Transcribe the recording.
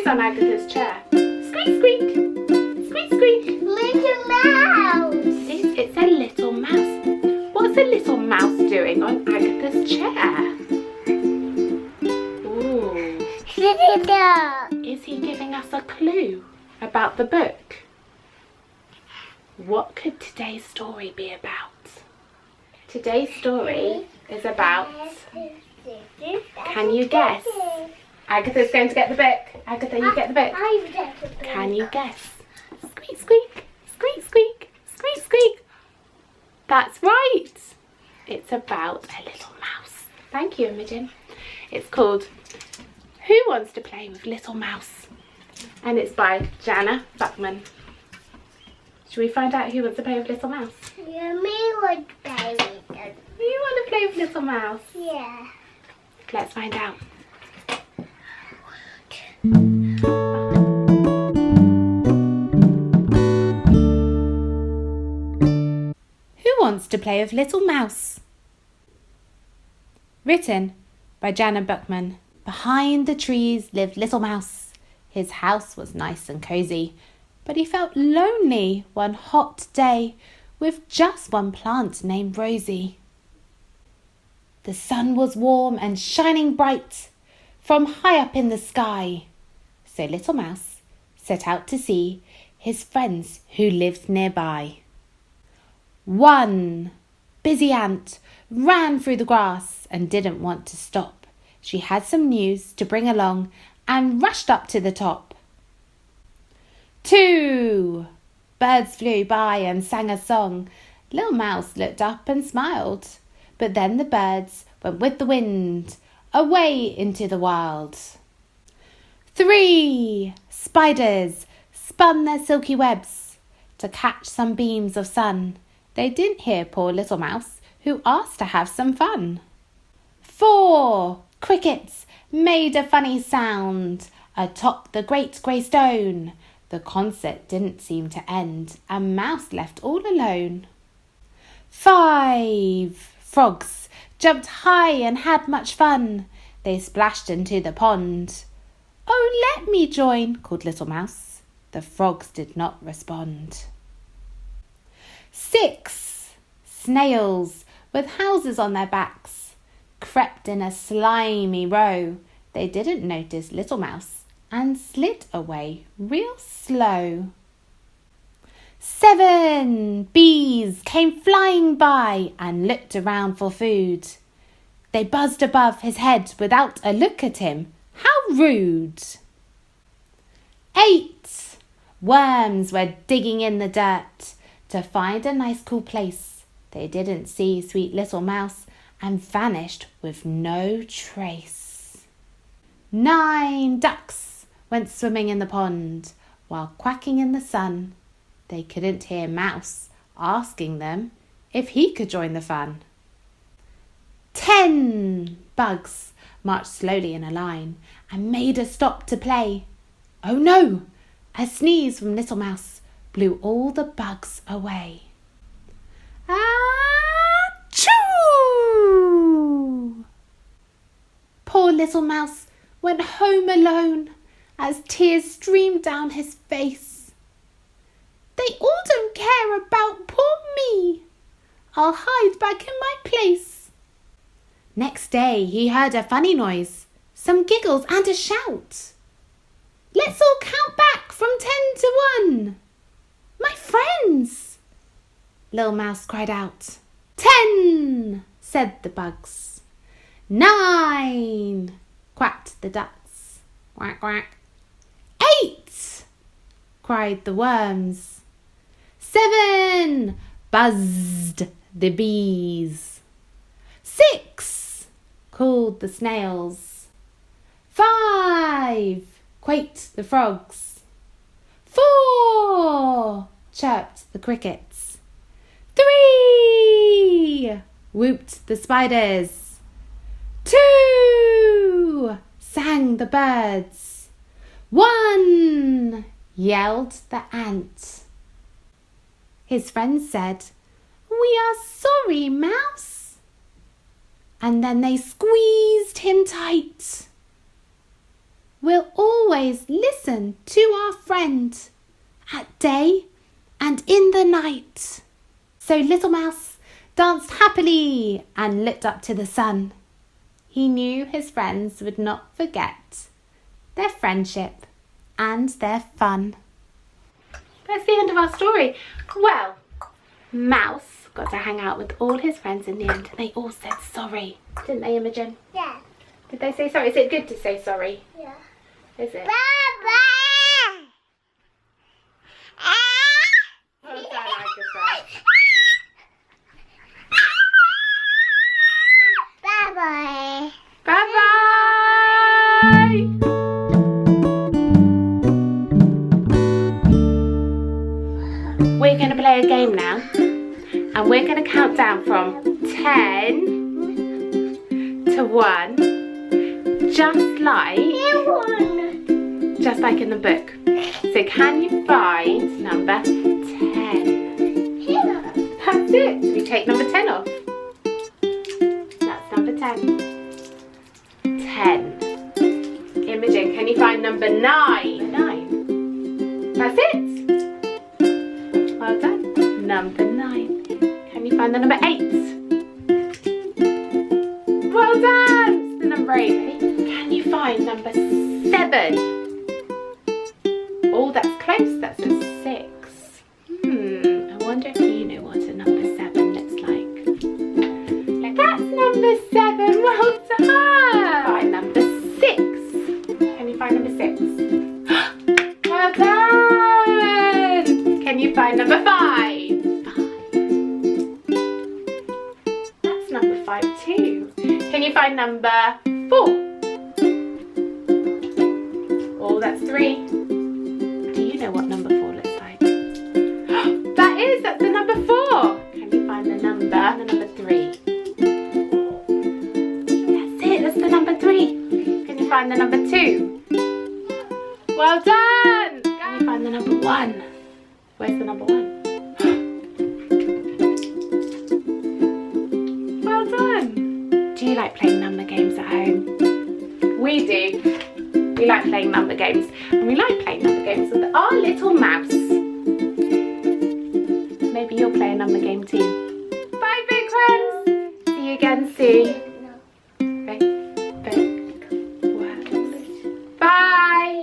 on Agatha's chair. Squeak, squeak. Squeak, squeak. Little mouse. It's a little mouse. What's a little mouse doing on Agatha's chair? Ooh. Is he giving us a clue about the book? What could today's story be about? Today's story is about... Can you guess? Agatha's going to get the book. Agatha, you get the book. Can you guess? Squeak, squeak. Squeak, squeak. Squeak, squeak. That's right. It's about a little mouse. Thank you, Imogen. It's called Who Wants to Play with Little Mouse? And it's by Jana Buckman. Should we find out who wants to play with Little Mouse? Yeah, me want to play with them. You want to play with Little Mouse? Yeah. Let's find out. Who wants to play with Little Mouse? Written by Jana Buckman. Behind the trees lived Little Mouse. His house was nice and cosy, but he felt lonely one hot day with just one plant named Rosie. The sun was warm and shining bright from high up in the sky. So Little Mouse set out to see his friends who lived nearby. One busy ant ran through the grass and didn't want to stop. She had some news to bring along and rushed up to the top. Two birds flew by and sang a song. Little Mouse looked up and smiled. But then the birds went with the wind away into the wild. Three spiders spun their silky webs to catch some beams of sun. They didn't hear poor Little Mouse, who asked to have some fun. Four crickets made a funny sound atop the great grey stone. The concert didn't seem to end, and Mouse left all alone. Five frogs jumped high and had much fun. They splashed into the pond. Oh, let me join, called Little Mouse. The frogs did not respond. Six snails with houses on their backs crept in a slimy row. They didn't notice Little Mouse and slid away real slow. Seven bees came flying by and looked around for food. They buzzed above his head without a look at him. How rude! Eight worms were digging in the dirt to find a nice cool place. They didn't see sweet Little Mouse and vanished with no trace. Nine ducks went swimming in the pond while quacking in the sun. They couldn't hear Mouse asking them if he could join the fun. 10 bugs marched slowly in a line and made a stop to play. Oh no! A sneeze from Little Mouse blew all the bugs away. Achoo! Poor Little Mouse went home alone as tears streamed down his face. They all don't care about poor me. I'll hide back in my place. Next day he heard a funny noise, some giggles and a shout. Let's all count back from 10 to 1. My friends, Little Mouse cried out. 10, said the bugs. 9, quacked the ducks. Quack, quack. 8, cried the worms. 7, buzzed the bees. 6, called the snails. 5, quaked the frogs. 4, chirped the crickets. 3, whooped the spiders. 2, sang the birds. 1, yelled the ant. His friends said, "We are sorry, Mouse." And then they squeezed him tight. We'll always listen to our friend at day and in the night. So Little Mouse danced happily and looked up to the sun. He knew his friends would not forget their friendship and their fun. That's the end of our story. Well, Mouse got to hang out with all his friends in the end, and they all said sorry, didn't they, Imogen? Yeah. Did they say sorry? Is it good to say sorry? Yeah. Is it? Bye-bye. Well done, Agatha. Bye-bye. Bye-bye! We're going to play a game now, and we're going to count down from 10 to 1, just like in the book. So can you find number 10? Here. That's it. So we take number 10 off. That's number 10. 10. Imogen, can you find number 9? 9. That's it. Well done. Number 9. Can you find the number 8? Well done. It's the number 8. Can you find number 7? Oh, that's close. That's a 6. I wonder if you know what a number 7 looks like. That's number 7. Well done. Find number 6. Can you find number 6? Well done. Can you find number 5? 5. That's number 5 too. Can you find number 4? Oh, that's 3. Do you know what number 4 looks like? That's the number 4. Can you find the number 3? That's it, that's the number 3. Can you find the number 2? Well done. Can you find the number 1? Where's the number 1? Well done. Do you like playing number games at home? We do. We like playing number games, and we like playing number games with our little mouse. Maybe you'll play a number game too.